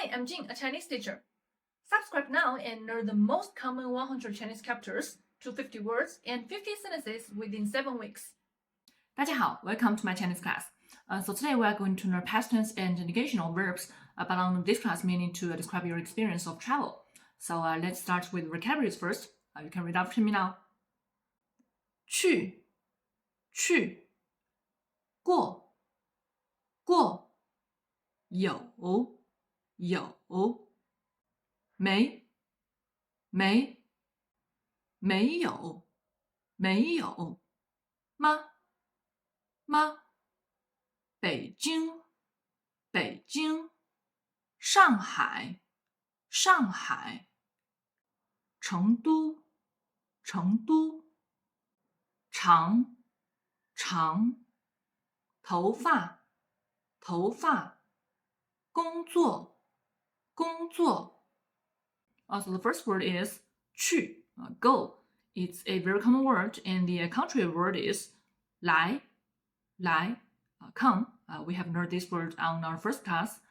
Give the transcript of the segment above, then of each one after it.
Hi, I'm Jing, a Chinese teacher. Subscribe now and learn the most common 100 Chinese chapters, 250 words, and 50 sentences within 7 weeks. 大家好, welcome to my Chinese class. So today we are going to learn past tense and negational verbs, but on this class meaning to describe your experience of travel. So let's start with vocabularies first. You can read after me now. 去过有没有吗北京上海成都长头发工作So the first word is 去 go. It's a very common word, and the contrary word is 来 come. We have learned this word on our first class.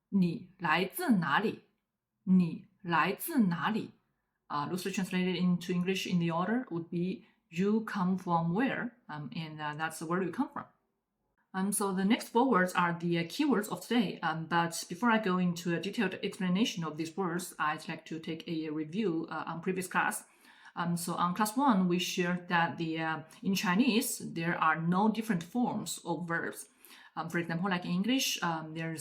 你来自哪里 loosely translated into English in the order would be you come from where, and that's where you come from. So the next 4 words are the keywords of today, but before I go into a detailed explanation of these words, I'd like to take a review on previous class. So on class 1, we shared that in Chinese, there are no different forms of verbs. For example, like in English, there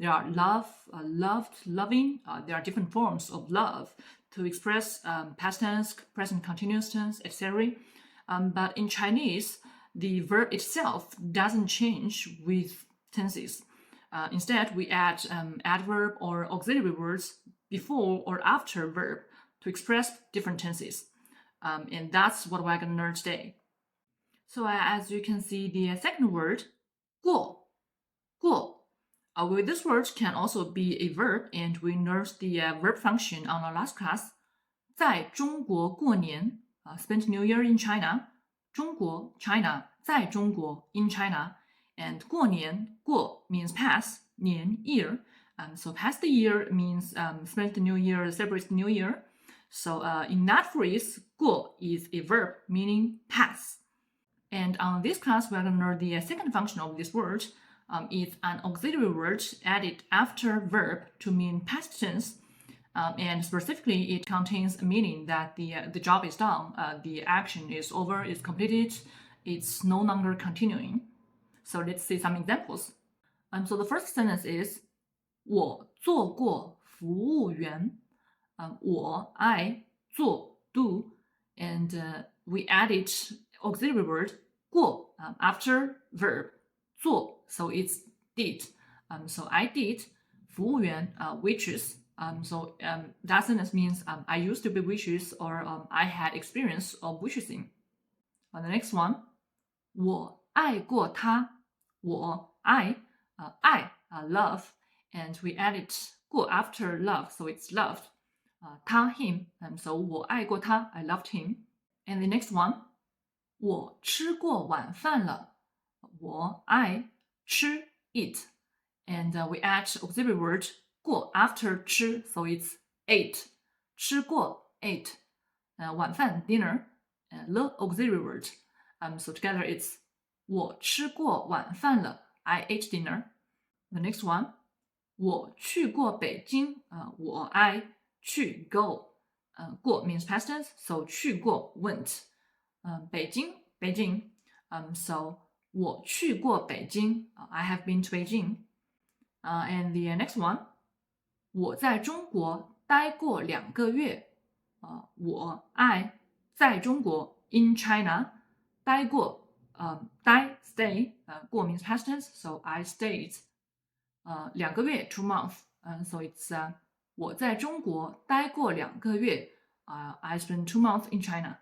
are love, loved, loving. There are different forms of love to express past tense, present continuous tense, etc. But in Chinese, the verb itself doesn't change with tenses. Instead, we add adverb or auxiliary words before or after verb to express different tenses. And that's what we're going to learn today. So as you can see, the second word, 过 well, this word can also be a verb, and we learned the verb function on our last class. 在中国过年 spent New Year in China. 中国 China 在中国 in China, and 过年 过 means past, 年 year. So past the year means spent the New Year, celebrate the New Year. So in that phrase, 过 is a verb meaning pass. And on this class, we're going to learn the second function of this word. It's an auxiliary word added after verb to mean past tense. And specifically, it contains a meaning that the job is done, the action is over, is completed, it's no longer continuing. So let's see some examples. So the first sentence is 我做过服务员 I 做 do, and we added auxiliary word 过 after verb 做, so it's did. So I did 服务员 waitress. So that sentence means I used to be waitress, or I had experience of waitressing. The next one, 我爱过他 I love, and we added 过 after love, so it's loved. 他 him, so 我爱过他 I loved him. And the next one, 我吃过晚饭了 I 吃 eat, and we add auxiliary word 过 after 吃, so it's ate. 吃过 ate. 晚饭 dinner, the auxiliary word. So together it's 我吃过晚饭了 I ate dinner. The next one, 我去过北京 I 去 go. 过 means past tense, so 去过 went. 北京 Beijing. So 我去过北京 I have been to Beijing. And the next one, 我在中国待过2个月 I 在中国 in China 待过待 stay 过 means past tense, so I stayed 2个月 2 months, so it's 我在中国待过2个月 I spent 2 months in China.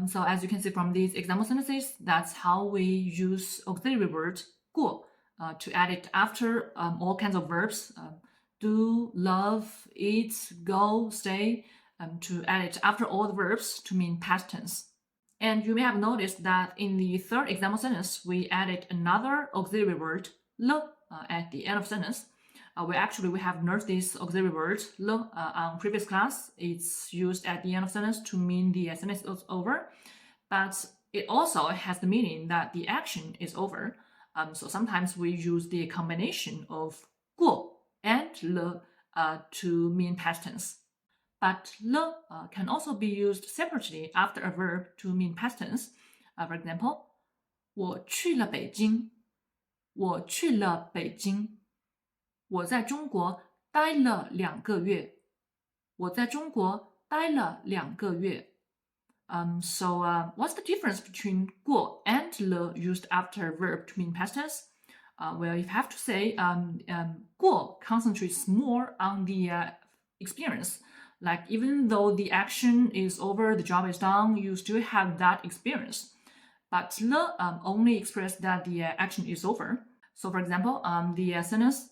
So as you can see from these example sentences, that's how we use auxiliary word 过 to add it after all kinds of verbs, do, love, eat, go, stay, to add it after all the verbs to mean past tense. And you may have noticed that in the third example sentence, we added another auxiliary word, le, at the end of sentence. we have learned this auxiliary word le on previous class. It's used at the end of sentence to mean the sentence is over, but it also has the meaning that the action is over. So sometimes we use the combination of 过 and le to mean past tense. But le can also be used separately after a verb to mean past tense. For example, 我去了北京，我去了北京。我在中国待了2个月。我在中国待了2个月。So what's the difference between 过 and le used after a verb to mean past tense? Well, if you have to say, 过 concentrates more on the experience. Like even though the action is over, the job is done, you still have that experience. But le only expresses that the action is over. So for example, the sentence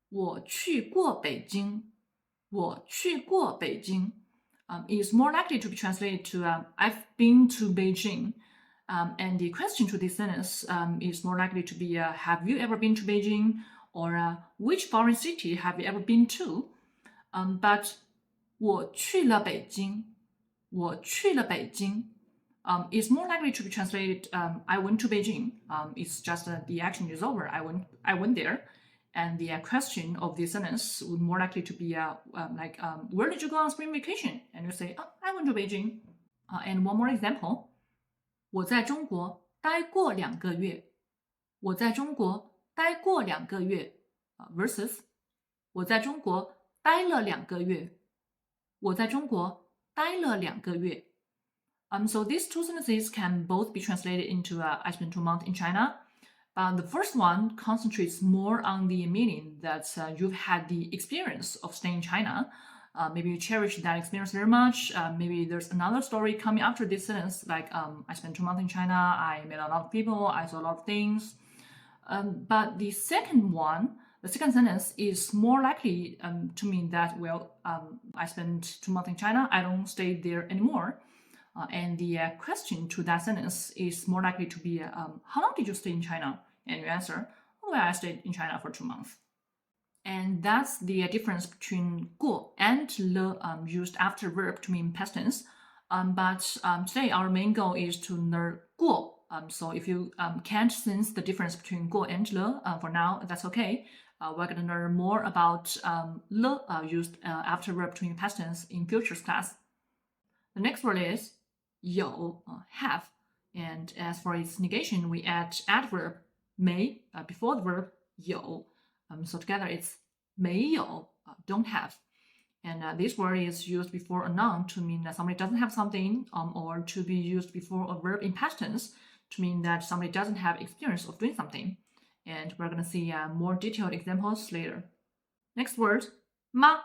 我去过北京，我去过北京 is more likely to be translated to I've been to Beijing. And the question to this sentence is more likely to be have you ever been to Beijing? Or which foreign city have you ever been to? But 我去了北京，我去了北京 is more likely to be translated I went to Beijing. It's just the action is over. I went there. And the question of the sentence would more likely to be like, where did you go on spring vacation? And you say, oh, I went to Beijing. And one more example. 我在中国待过2个月。我在中国待过2个月 versus 我在中国待了2个月。我在中国待了2个月。So these two sentences can both be translated into I spent 2 months in China. But the first one concentrates more on the meaning that you've had the experience of staying in China. Maybe you cherish that experience very much. Maybe there's another story coming after this sentence, like I spent 2 months in China, I met a lot of people, I saw a lot of things. But the second sentence is more likely to mean that, well, I spent 2 months in China, I don't stay there anymore. And the question to that sentence is more likely to be, how long did you stay in China? And you answer, well, I stayed in China for 2 months. And that's the difference between 过 and le used after verb to mean past tense. But today our main goal is to learn 过. So if you can't sense the difference between 过 and le, for now, that's okay. We're going to learn more about le used after verb to mean past tense in futures class. The next word is 有 have. And as for its negation, we add adverb 没 before the verb 有. So together it's 没有 don't have. And this word is used before a noun to mean that somebody doesn't have something, or to be used before a verb in past tense to mean that somebody doesn't have experience of doing something. And we're going to see more detailed examples later. Next word, 吗.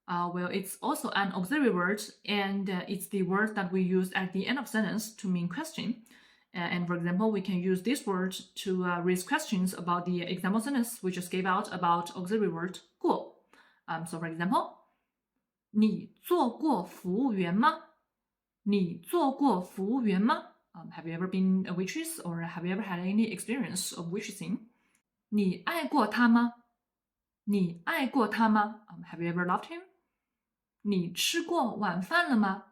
Well, it's also an auxiliary word, and it's the word that we use at the end of sentence to mean question. And for example, we can use this word to raise questions about the example sentence we just gave out about auxiliary word 过. So for example, 你做过服务员吗? 你做过服务员吗? Have you ever been a waitress, or have you ever had any experience of waitressing? 你爱过他吗? 你爱过他吗? Have you ever loved him? 你吃过晚饭了吗?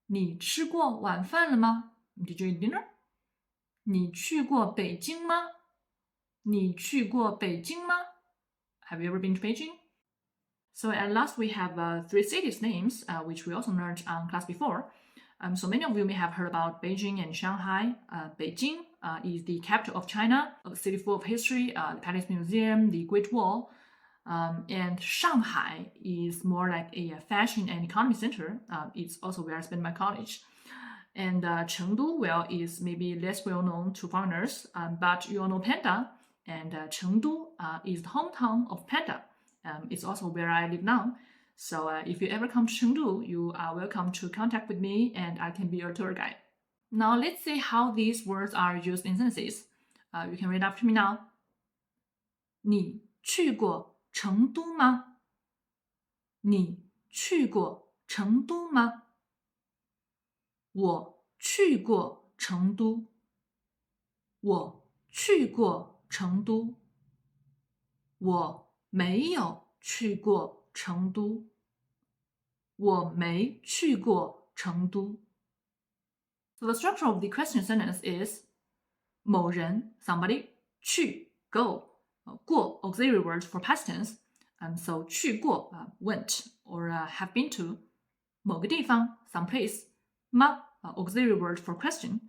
你吃过晚饭了吗? Did you eat dinner? 你去过北京吗? 你去过北京吗? Have you ever been to Beijing? So at last we have 3 cities names, which we also learned on class before. So many of you may have heard about Beijing and Shanghai. Beijing is the capital of China, a city full of history, the Palace Museum, the Great Wall. And Shanghai is more like a fashion and economy center. It's also where I spent my college. And Chengdu, well, is maybe less well known to foreigners, but you all know Panda. And Chengdu is the hometown of Panda. It's also where I live now. So if you ever come to Chengdu, you are welcome to contact with me, and I can be your tour guide. Now let's see how these words are used in sentences. You can read after me now. 你去过成都吗? 你去过成都吗? 我去过成都. 我去过成都. 我没有去过成都。我没去过成都。So the structure of the question sentence is 某人 somebody 去 go 过 auxiliary word for past tense. So 去过 went or have been to 某个地方 some place 吗 auxiliary word for question.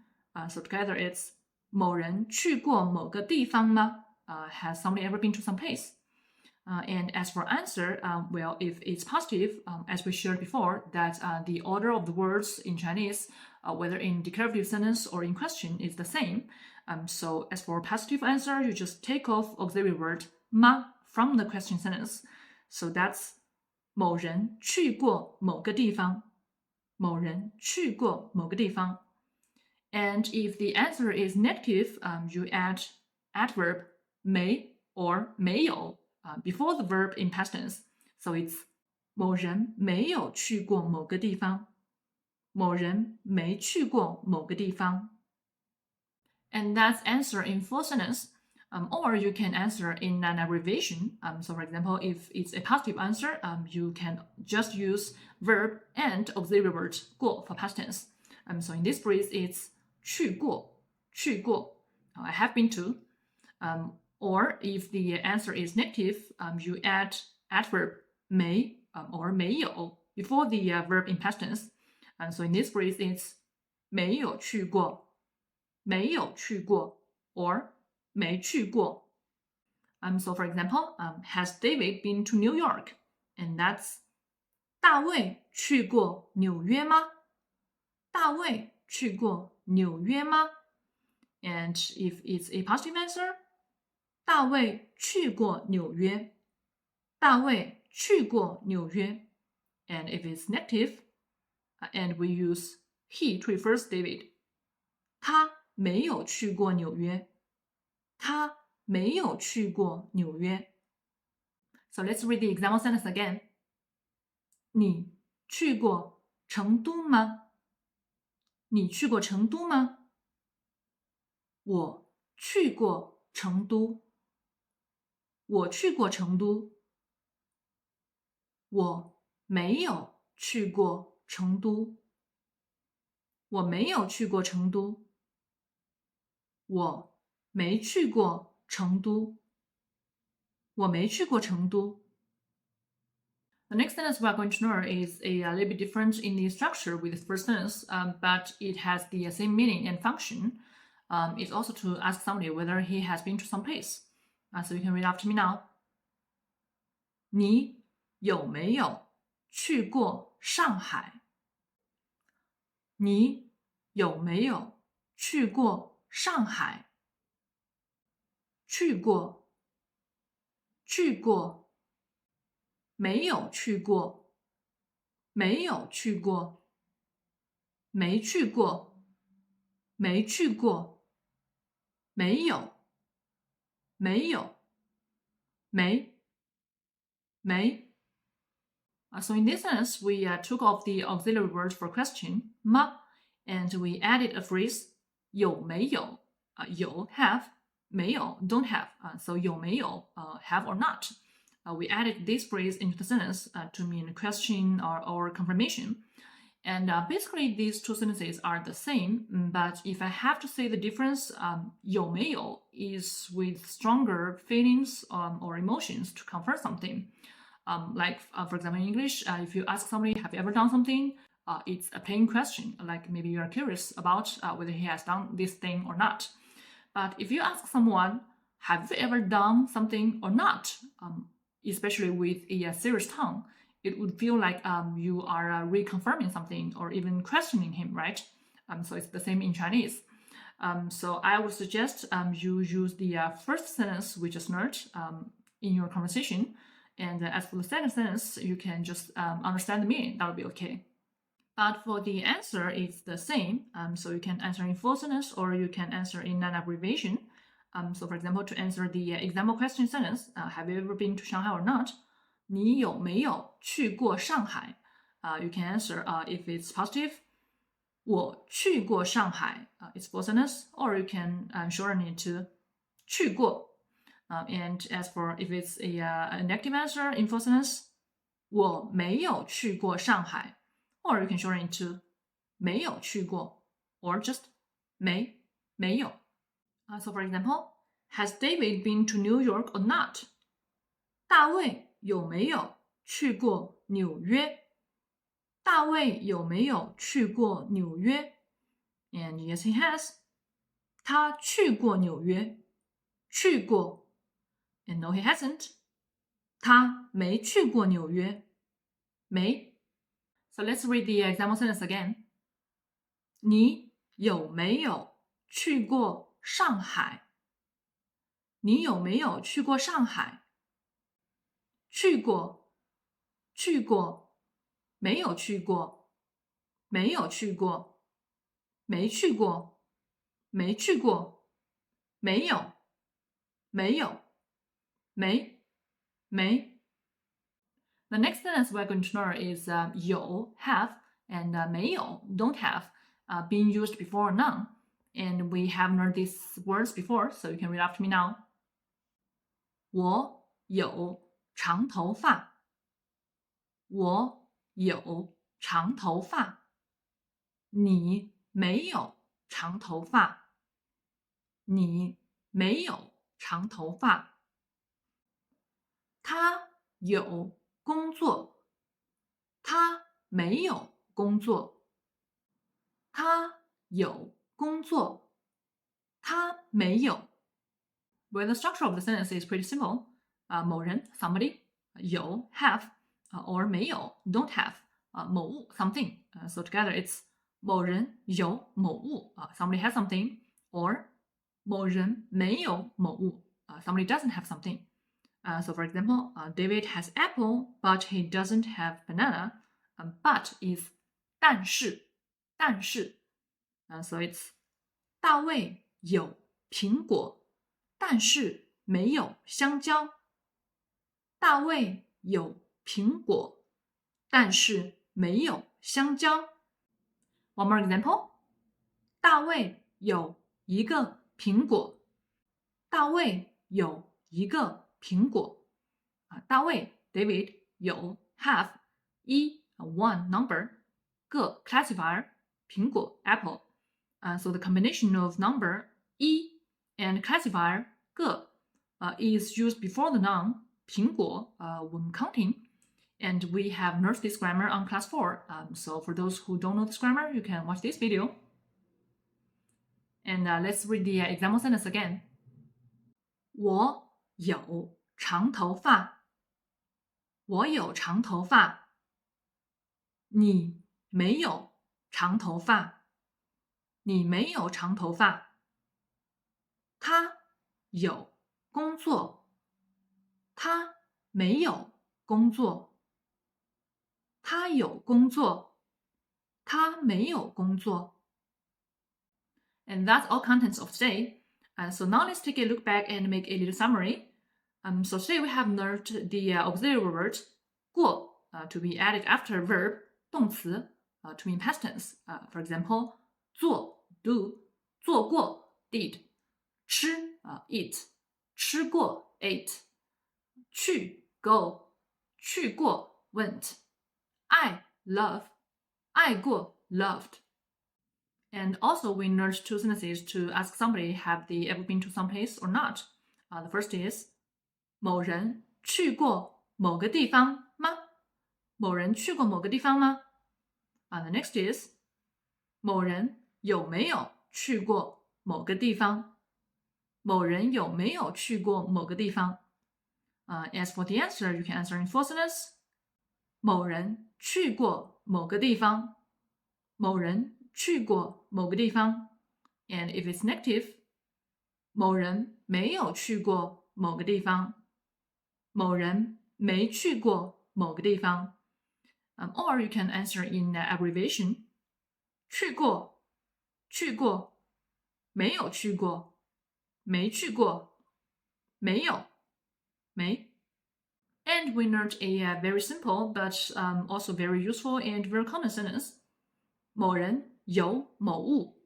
So together it's 某人去过某个地方吗 has somebody ever been to some place? And as for answer, well, if it's positive, as we shared before, that the order of the words in Chinese, whether in declarative sentence or in question, is the same. So as for positive answer, you just take off auxiliary word 吗 from the question sentence. So that's 某人去过某个地方。某人去过某个地方。And if the answer is negative, you add adverb 没 or 没有 before the verb in past tense. So it's 某人没有去过某个地方。某人没去过某个地方。And that's answer in full sentence. Or you can answer in an abbreviation. So for example, if it's a positive answer, you can just use verb and auxiliary word 过 for past tense. So in this phrase, it's 去过 I have been to. Or if the answer is negative, you add adverb 没 or 没有 before the verb in past tense. So in this phrase, it's 没有去过没有去过 or 没去过。So for example, has David been to New York? And that's 大卫去过纽约吗？大卫去过纽约吗？ And if it's a positive answer, 大卫去过纽约。大卫去过纽约。And if it's negative, and we use he to refer David, 他没有去过纽约。他没有去过纽约。So let's read the example sentence again. 你去过成都吗？你去过成都吗？我去过成都。我去过成都。我没有去过成都。我没有去过成都。我没去过成都。我没去过成都。The next sentence we are going to know is a little bit different in the structure with the first sentence, but it has the same meaning and function. It's also to ask somebody whether he has been to some place. So you can read after me now. 你有没有去过上海？你有没有去过上海？去过，去过，没有去过，没有去过，没去过，没去过，没有，没有，没，没。So in this sentence, we took off the auxiliary word for question, 吗, and we added a phrase, 有没有, 有 have, 没有 don't have. So 有没有 have or not. We added this phrase into the sentence to mean a question or confirmation. And basically, these two sentences are the same, but if I have to say the difference, 有没有 is with stronger feelings or emotions to confirm something. Like, for example, in English, if you ask somebody, have you ever done something? It's a plain question, like maybe you are curious about whether he has done this thing or not. But if you ask someone, have you ever done something or not, especially with a serious tone, it would feel like you are reconfirming something or even questioning him, right? So it's the same in Chinese. So I would suggest you use the first sentence we just learned in your conversation. And as for the second sentence, you can just understand the meaning. That would be okay. But for the answer, it's the same. So you can answer in full sentence or you can answer in an abbreviation. So for example, to answer the example question sentence, have you ever been to Shanghai or not? 你有没有去过上海? You can answer if it's positive. 我去过上海. It's full sentence. Or you can shorten it to 去过. And as for if it's an active answer in full sentence, 我没有去过上海 or you can shorten it to 没有去过 or just 没有。So for example, has David been to New York or not? 大卫有没有去过纽约？大卫有没有去过纽约？ And yes, he has. 他去过纽约，去过。And no, he hasn't. 他没去过纽约，没。So let's read the example sentence again. 你有没有去过上海？你有没有去过上海？去过，去过，没有去过，没有去过，没去过，没去过，没有，没有，没。The next sentence we're going to learn is 有 have and 没有 don't have being used before none. And we have learned these words before, so you can read after me now. 我有长头发。我有长头发。你没有长头发。你没有长头发。他有工作。他没有工作。他有工作。他没有。Well, the structure of the sentence is pretty simple. 某人 somebody, 有 have, or 没有 don't have, 某物 something. So together it's 某人有某物 somebody has something, or 某人没有某物 somebody doesn't have something. So for example, David has apple, but he doesn't have banana. But is 但是 so it's 大卫有苹果，但是没有香蕉。大卫有苹果，但是没有香蕉。One more example. 大卫有一个苹果。大卫有一个苹果。大卫 David 有 have 一 one number 个 classifier 苹果 apple. So the combination of number 一 and classifier 个is used before the noun 苹果 when counting. And we have learned this grammar on class 4. So for those who don't know this grammar, you can watch this video. And let's read the example sentence again. 我有长头发。我有长头发。你没有长头发。你没有长头发。他有工作。他没有工作。他有工作。他没有工作。And that's all contents of today. So now let's take a look back and make a little summary. So today we have learned the auxiliary word 过 to be added after verb 动词 to mean past tense. For example, 做 do, 做过 did, 吃 eat, 吃过 ate, 去 go, 去过 went, 爱 love, 爱过 loved. And also we learned two sentences to ask somebody have they ever been to some place or not. The first is 某人去过某个地方吗？某人去过某个地方吗？The next is 某人有没有去过某个地方？某人有没有去过某个地方？As for the answer, you can answer in full sentence. 某人去过某个地方。某人去过某个地方。And if it's negative, 某人没有去过某个地方。某人没去过某个地方。Or you can answer in abbreviation. 去过，去过，没有去过，没去过，没有，没。And we learned a very simple but also very useful and very common sentence. 某人有某物，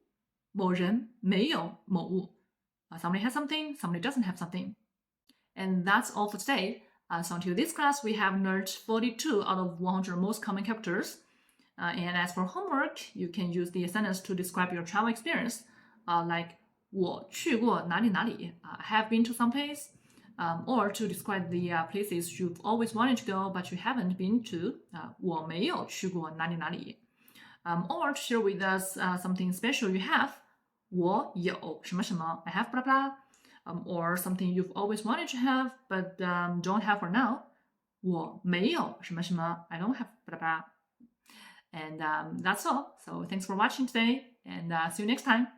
某人没有某物。Somebody has something, somebody doesn't have something. And that's all for today. So until this class, we have learned 42 out of 100 most common characters. And as for homework, you can use the sentence to describe your travel experience, like 我去过哪里哪里, have been to some place, or to describe the places you've always wanted to go but you haven't been to. 我没有去过哪里哪里. Or to share with us something special you have. 我有什么什么, I have blah blah. Or something you've always wanted to have but don't have for now. 我没有什么什么, I don't have blah blah. And that's all. So thanks for watching today, and see you next time.